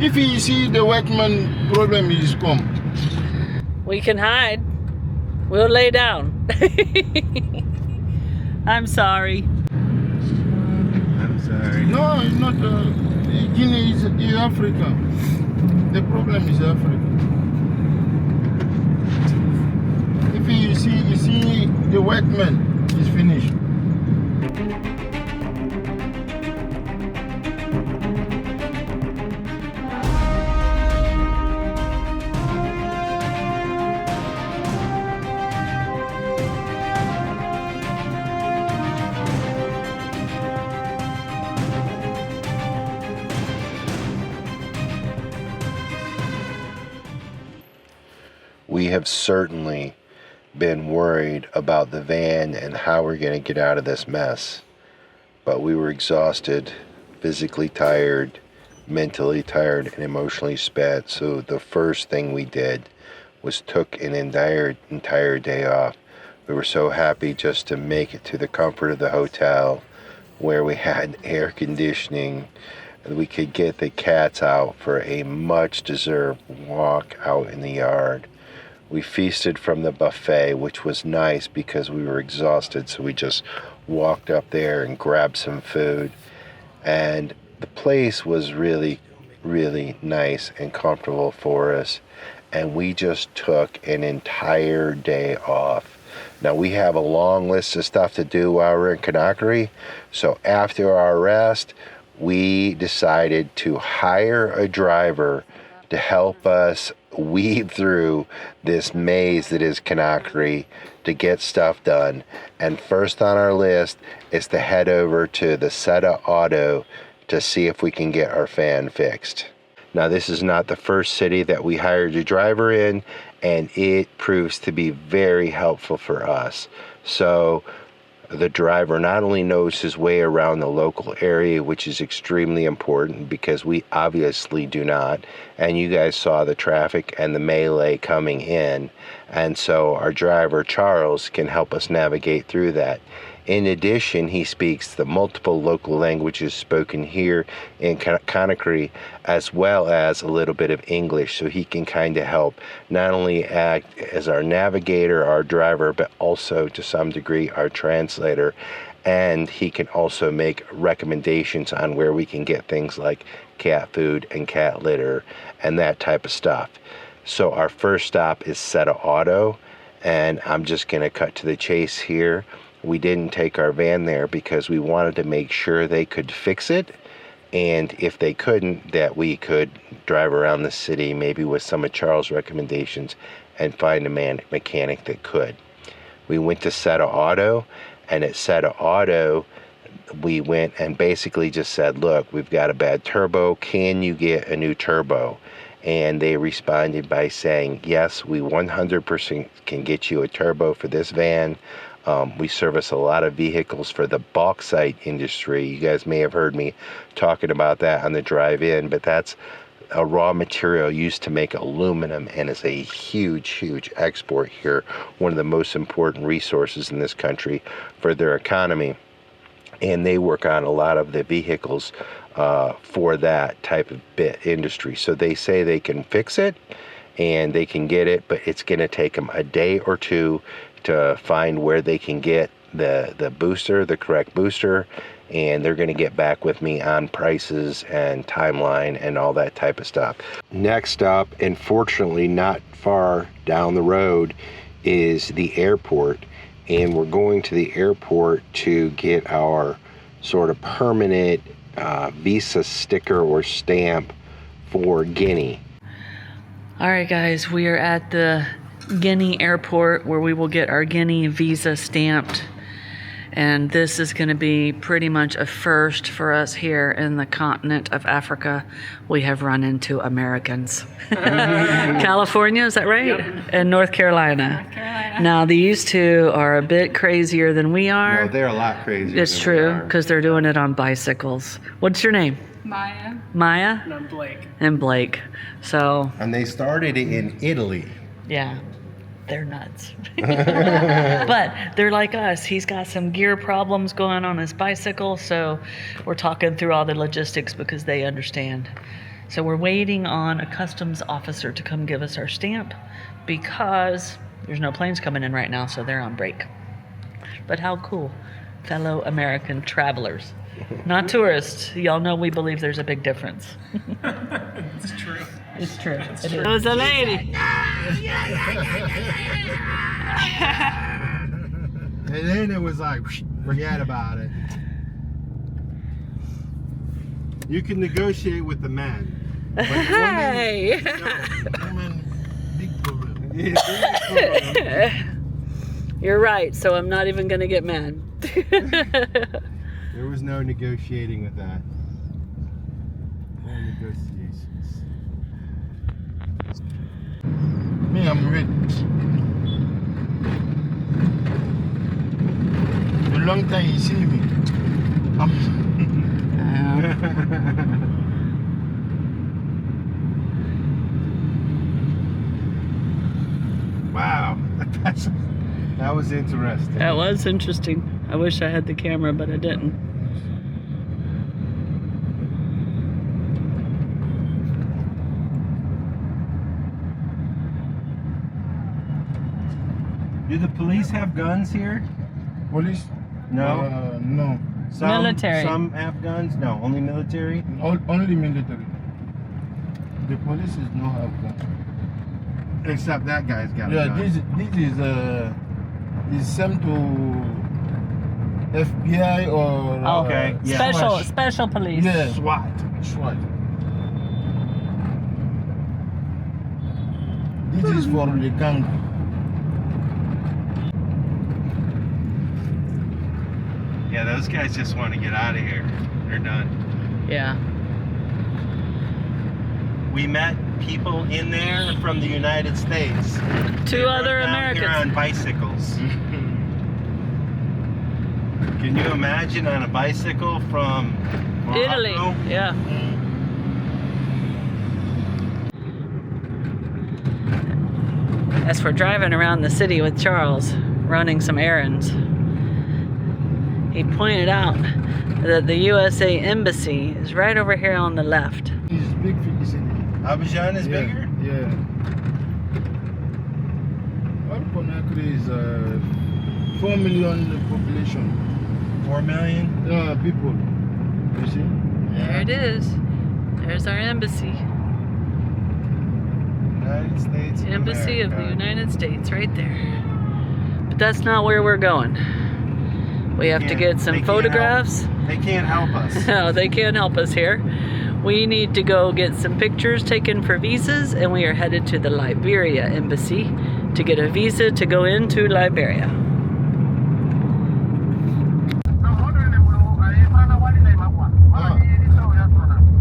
If you see the workman, problem is come. We can hide. We'll lay down. I'm sorry. I'm sorry. No, it's not. Guinea is Africa. The problem is Africa. If you see the workman is finished. We have certainly been worried about the van and how we're going to get out of this mess. But we were exhausted, physically tired, mentally tired, and emotionally spent. So the first thing we did was took an entire day off. We were so happy just to make it to the comfort of the hotel where we had air conditioning and we could get the cats out for a much deserved walk out in the yard. We feasted from the buffet, which was nice because we were exhausted, so we just walked up there and grabbed some food. And the place was really, really nice and comfortable for us. And we just took an entire day off. Now, we have a long list of stuff to do while we're in Conakry. So after our rest, we decided to hire a driver to help us weed through this maze that is Conakry to get stuff done. And first on our list is to head over to the Seta Auto to see if we can get our fan fixed. Now, this is not the first city that we hired a driver in, and it proves to be very helpful for us. So the driver not only knows his way around the local area, which is extremely important because we obviously do not, and you guys saw the traffic and the melee coming in, and so our driver Charles can help us navigate through that. In addition, he speaks the multiple local languages spoken here in Conakry, as well as a little bit of English, so he can kind of help not only act as our navigator, our driver, but also to some degree our translator. And he can also make recommendations on where we can get things like cat food and cat litter and that type of stuff. So our first stop is Seta Auto, and I'm just going to cut to the chase here. We didn't take our van there because we wanted to make sure they could fix it, and if they couldn't, that we could drive around the city maybe with some of Charles' recommendations and find a mechanic that could. We went to Seta Auto, and at Seta Auto we went and basically just said, look, we've got a bad turbo, can you get a new turbo? And they responded by saying, yes, we 100% can get you a turbo for this van. We service a lot of vehicles for the bauxite industry. You guys may have heard me talking about that on the drive-in, but that's a raw material used to make aluminum and is a huge, huge export here. One of the most important resources in this country for their economy. And they work on a lot of the vehicles for that type of industry. So they say they can fix it and they can get it, but it's going to take them a day or two to find where they can get the booster, the correct booster, and they're going to get back with me on prices and timeline and all that type of stuff. Next up, and fortunately not far down the road, is the airport, and we're going to the airport to get our sort of permanent visa sticker or stamp for Guinea. All right, guys, we are at the Guinea airport where we will get our Guinea visa stamped, and this is going to be pretty much a first for us here in the continent of Africa. We have run into Americans. California, is that right? Yep. And North Carolina. Now these two are a bit crazier than we are. No, they're a lot crazier. It's true, because they're doing it on bicycles. What's your name? Maya. Maya? And I'm Blake. And Blake. So, And they started it in Italy. yeah, they're nuts. But they're like us. He's got some gear problems going on his bicycle, so we're talking through all the logistics because they understand. So we're waiting on a customs officer to come give us our stamp because there's no planes coming in right now, so they're on break. But how cool, fellow American travelers. Not tourists. Y'all know we believe there's a big difference. It's true. It's true. It was a lady. And then it was like, forget about it. You can negotiate with the man. But the Hey! Women, big problem. woman, yeah, You're right, so I'm not even gonna get mad. there was no negotiating with that. No negotiations. Me, I'm rich. A long time you see me. Wow, that was interesting. That was interesting. I wish I had the camera, but I didn't. Do the police have guns here? Police? No. No. Some, Military. Some have guns? No, only military? Only military. The police is no have guns. Except that guy's got a Yeah, gun. this is sent to FBI or Okay, yeah. Special police. Yeah. SWAT. SWAT. This is for the gang. Yeah, those guys just want to get out of here. They're done. Yeah. We met people in there from the United States. Two other Down here Americans. on bicycles. Can you imagine on a bicycle from Morocco? Italy. Yeah. As for driving around the city with Charles, running some errands, he pointed out that the USA Embassy is right over here on the left. It's big for the city. Abidjan is bigger? Yeah. Well, Conakry is 4 million population. 4 million? People. You see? There it is. There's our embassy. United States of Embassy of the America. United States right there. But that's not where we're going. We have to Can't- get they some can't photographs. They can't help us. No, they can't help us here. We need to go get some pictures taken for visas, and we are headed to the Liberia embassy to get a visa to go into Liberia.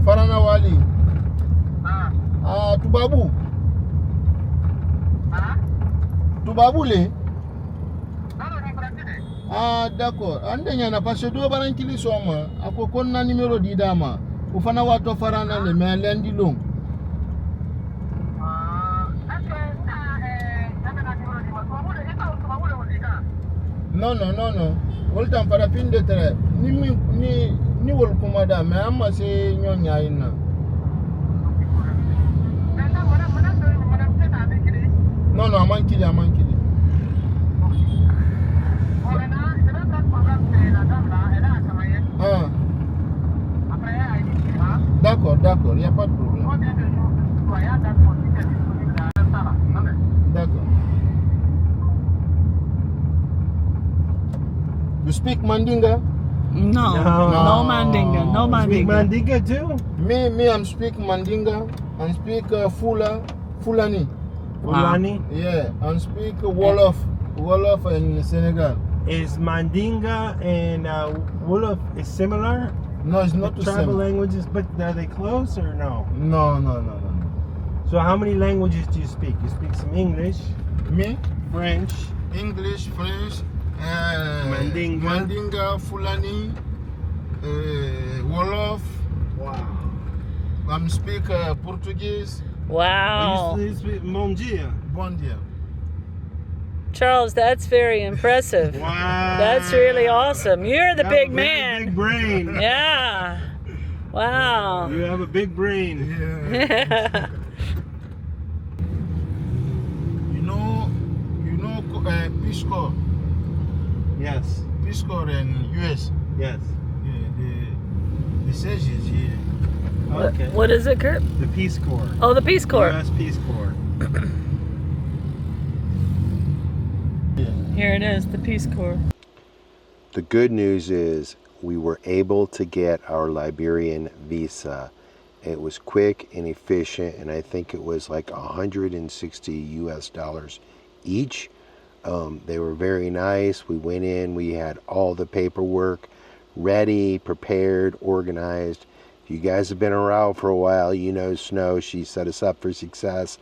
Farana Wali. Tubabu. Tubabu le. D'accord. Andenya na parce do barankili soma. Ako konna numéro di dama. Ufana wato farana le mais lendi long. Non. Volta para fin de tre. Ni wol kumada mais amma se nyonya ina. Non, amankili. D'accord, il n'y a pas de problème. D'accord. You speak Mandinga? No, No. Mandinga, no Speak Mandinga. Mandinga too? Me, I'm speak Mandinga and speak Fulani. Fulani? Yeah, and speak Wolof in Senegal. Is Mandinga and Wolof is similar? No, it's not the Tribal same. languages, but are they close or no? No. So how many languages do you speak? You speak some English, Me, French, English, French, Mandinga. Fulani, Wolof. Wow. I'm speak Portuguese. Wow. You speak Bon dia. Bon dia. Charles, that's very impressive. Wow. That's really awesome. You're the That big was very man. Big brain. Yeah. Wow. You have a big brain. Yeah. you know, Peace Corps. Yes. Peace Corps in US. Yes. Yeah, the siege is here. Okay. What is it, Curt? The Peace Corps. Oh, the Peace Corps. U.S. Peace Corps. Here it is, the Peace Corps. The good news is we were able to get our Liberian visa. It was quick and efficient, and I think it was like $160 each. They were very nice. We went in, we had all the paperwork ready, prepared, organized. If you guys have been around for a while, you know Snow, she set us up for success.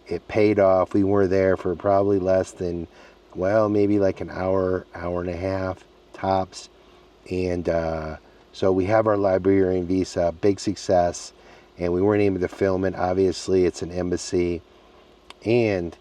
It paid off. We were there for probably less than, well, maybe like an hour, hour and a half tops. And so we have our Liberian visa, big success, and we weren't able to film it. Obviously, it's an embassy. And,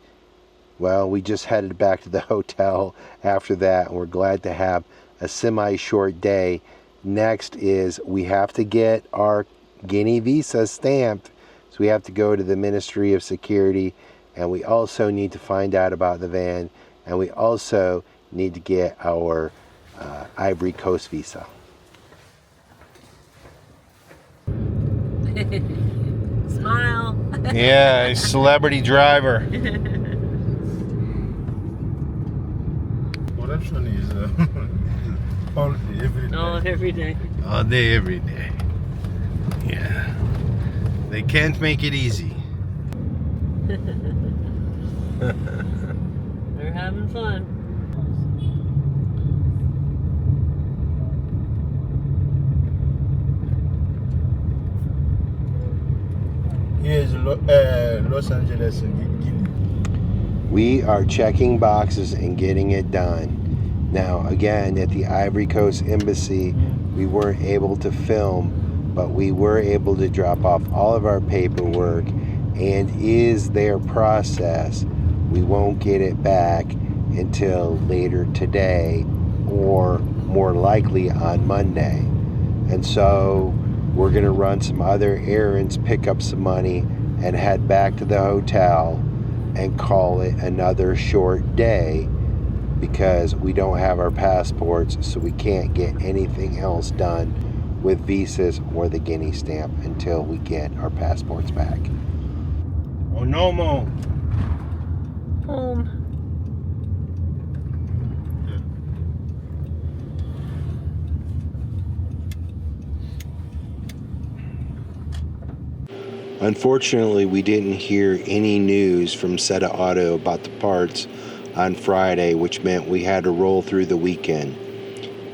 well, we just headed back to the hotel after that, and we're glad to have a semi-short day. Next is we have to get our Guinea visa stamped. So we have to go to the Ministry of Security, and we also need to find out about the van, and we also need to get our Ivory Coast visa. Smile. Yeah, celebrity driver. Corruption is all day, every day. Oh, every day. All day, every day. Yeah. They can't make it easy. They're having fun. Here's Los Angeles, Guinea. We are checking boxes and getting it done. Now, again, at the Ivory Coast Embassy, we weren't able to film, but we were able to drop off all of our paperwork, and is their process. We won't get it back until later today, or more likely on Monday. And so we're gonna run some other errands, pick up some money, and head back to the hotel and call it another short day, because we don't have our passports, so we can't get anything else done with visas or the Guinea stamp until we get our passports back. Oh no more. Home. Unfortunately, we didn't hear any news from Seta Auto about the parts on Friday, which meant we had to roll through the weekend.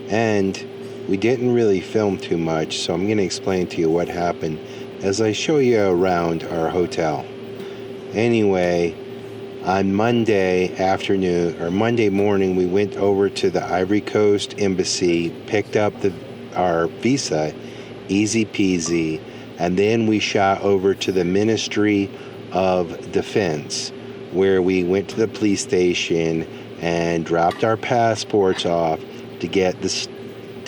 And we didn't really film too much, so I'm going to explain to you what happened as I show you around our hotel. Anyway, on Monday afternoon, or Monday morning, we went over to the Ivory Coast Embassy, picked up our visa, easy peasy, and then we shot over to the Ministry of Defense, where we went to the police station and dropped our passports off to get the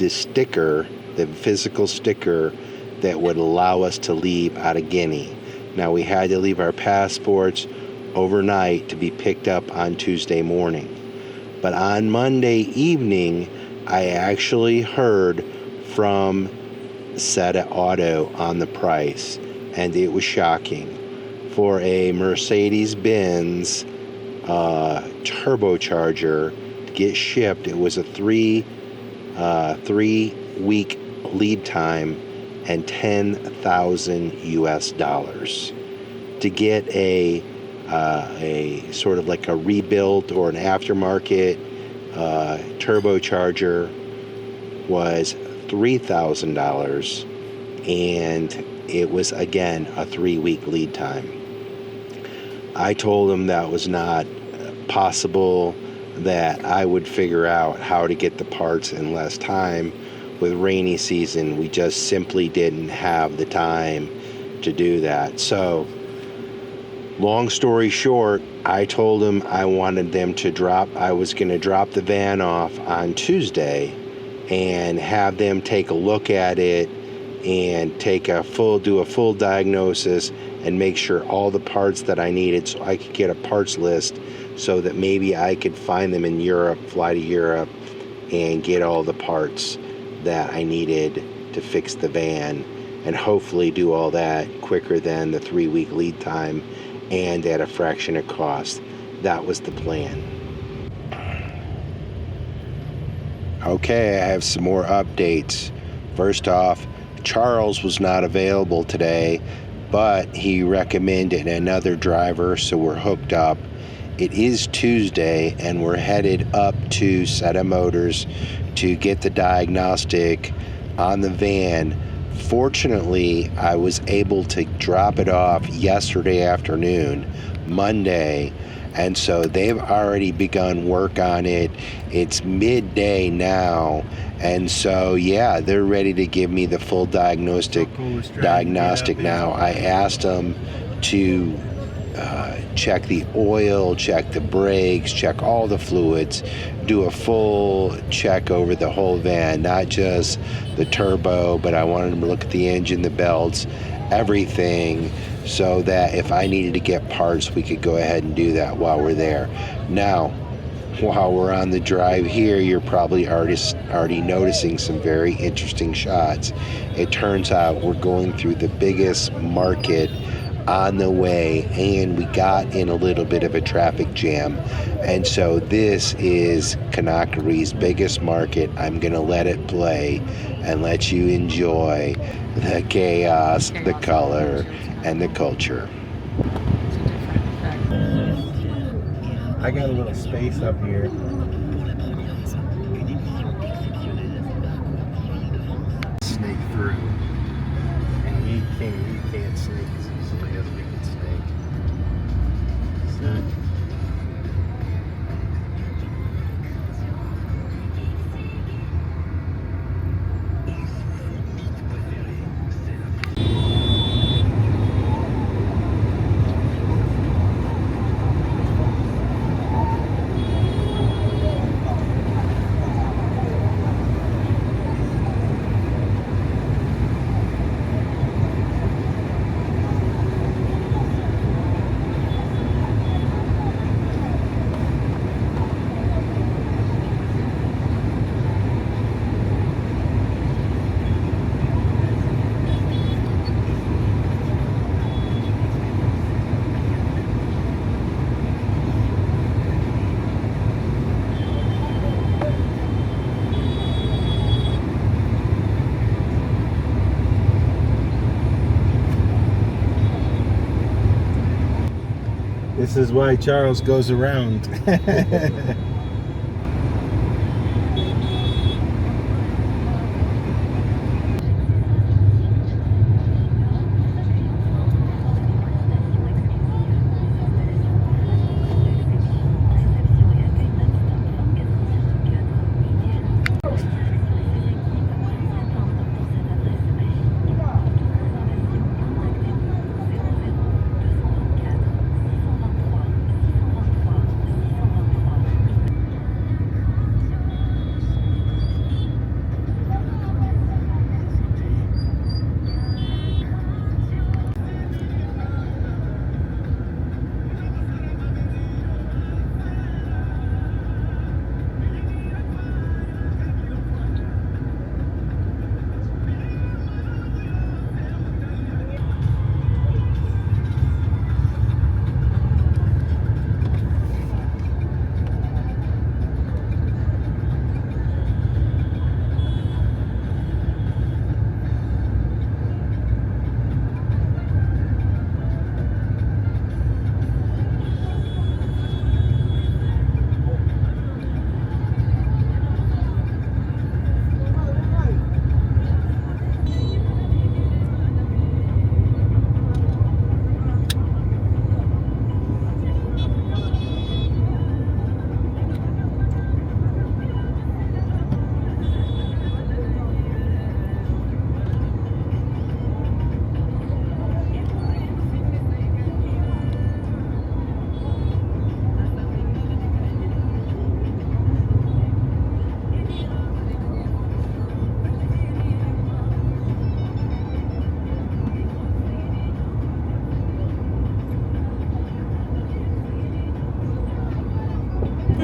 sticker, the physical sticker that would allow us to leave out of Guinea. Now, we had to leave our passports overnight to be picked up on Tuesday morning. But on Monday evening, I actually heard from Seta Auto on the price, and it was shocking. For a Mercedes-Benz turbocharger to get shipped, it was a three-week lead time and $10,000 US. To get a sort of like a rebuilt or an aftermarket turbocharger was $3,000, and it was again a 3-week lead time. I told him that was not possible, that I would figure out how to get the parts in less time. With rainy season, we just simply didn't have the time to do that. So, long story short, I told him I wanted them to I was going to drop the van off on Tuesday and have them take a look at it and do a full diagnosis and make sure all the parts that I needed, so I could get a parts list so that maybe I could find them in Europe, fly to Europe, and get all the parts that I needed to fix the van, and hopefully do all that quicker than the 3-week lead time and at a fraction of cost. That was the plan. Okay, I have some more updates. First off, Charles was not available today, but he recommended another driver, so we're hooked up. It is Tuesday, and we're headed up to Seta Motors to get the diagnostic on the van. Fortunately, I was able to drop it off yesterday afternoon, Monday, and so they've already begun work on it. It's midday now, and so yeah, they're ready to give me the full diagnostic now. I asked them to check the oil, check the brakes, check all the fluids, do a full check over the whole van, not just the turbo, but I wanted them to look at the engine, the belts, everything, so that if I needed to get parts, we could go ahead and do that while we're there. Now, while we're on the drive here, you're probably already noticing some very interesting shots. It turns out we're going through the biggest market on the way, and we got in a little bit of a traffic jam, and so this is Conakry's biggest market. I'm gonna let it play and let you enjoy the chaos, the color, and the culture. I got a little space up here. Snake through. And you can't snake as easily as we can snake. So, this is why Charles goes around.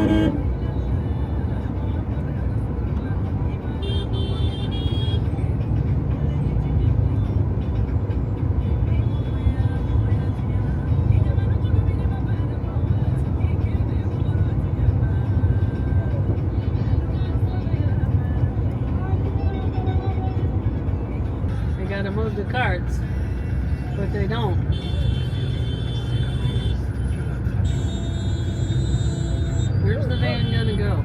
They gotta move the carts, but they don't. Where's the van gonna go?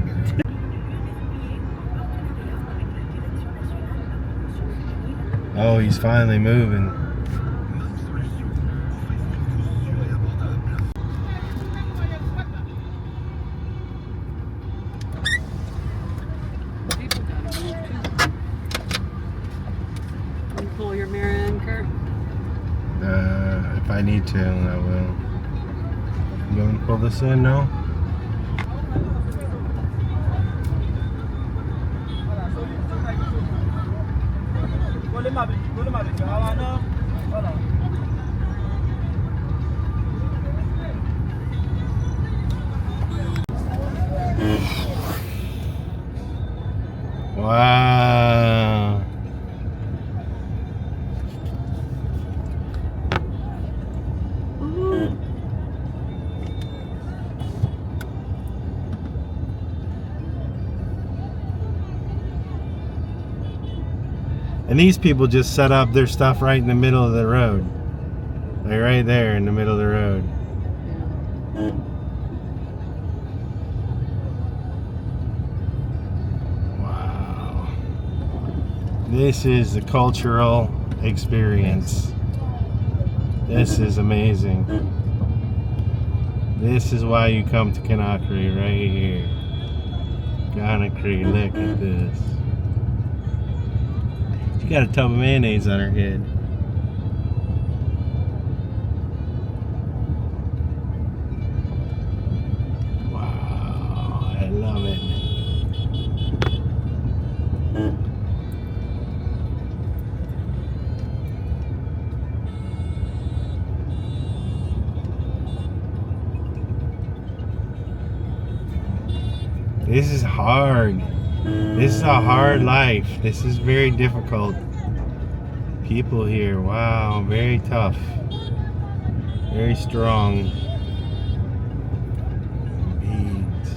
Oh, he's finally moving. People gotta move too. Can you pull your mirror in, Curt? If I need to, I will. You want to pull this in now? Wow. And these people just set up their stuff right in the middle of the road. Like right there in the middle of the road. Wow. This is the cultural experience. This is amazing. This is why you come to Conakry right here. Conakry, look at this. She got a tub of mayonnaise on her head. Wow, I love it. This is hard. This is a hard life. This is very difficult. People here, wow, very tough. Very strong. Beads.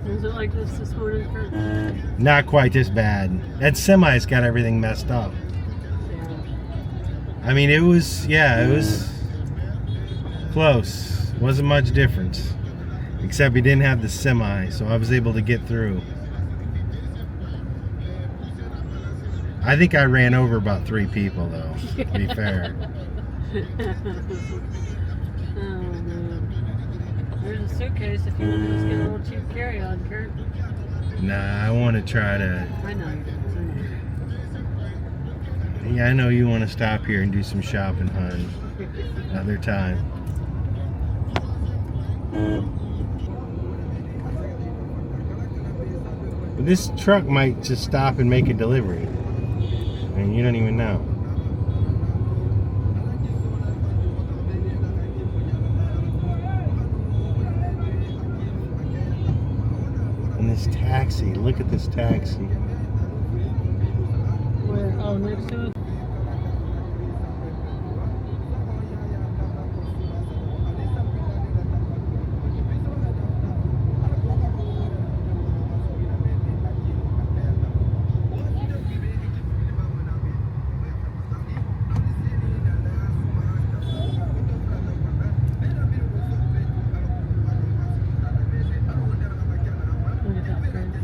Was it like this morning, Curt? Not quite this bad. That semi's got everything messed up. Yeah. I mean, it was close. Wasn't much difference. Except we didn't have the semi, so I was able to get through. I think I ran over about 3 people, though, to be fair. Oh, man. There's a suitcase if you want to just get a little cheap carry-on, Curt. Nah, I want to try to... I know you do. Yeah, I know you want to stop here and do some shopping, hon. Another time. But this truck might just stop and make a delivery. And you don't even know. And this taxi, look at this taxi. Where? Oh, next to it?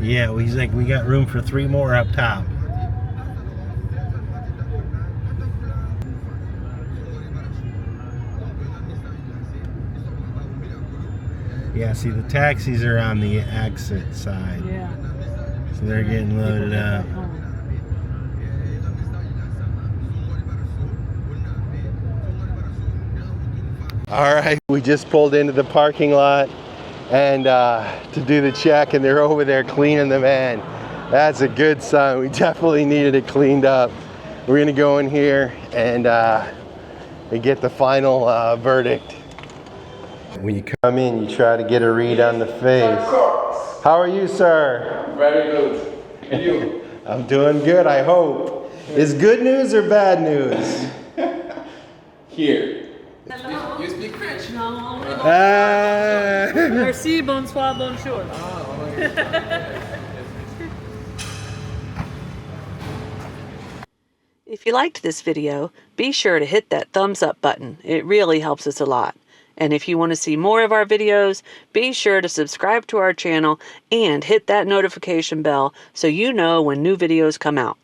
Yeah, he's like, we got room for 3 more up top. Yeah, see, the taxis are on the exit side. Yeah. So they're getting loaded up. All right, we just pulled into the parking lot and to do the check, and they're over there cleaning the van. That's a good sign. We definitely needed it cleaned up. We're gonna go in here and get the final verdict. When you come in, you try to get a read on the face. How are you, sir? Very good. And you? I'm doing good, I hope. Is good news or bad news? Here. You speak French? Merci, bonsoir, bonjour. If you liked this video, be sure to hit that thumbs up button. It really helps us a lot. And if you want to see more of our videos, be sure to subscribe to our channel and hit that notification bell so you know when new videos come out.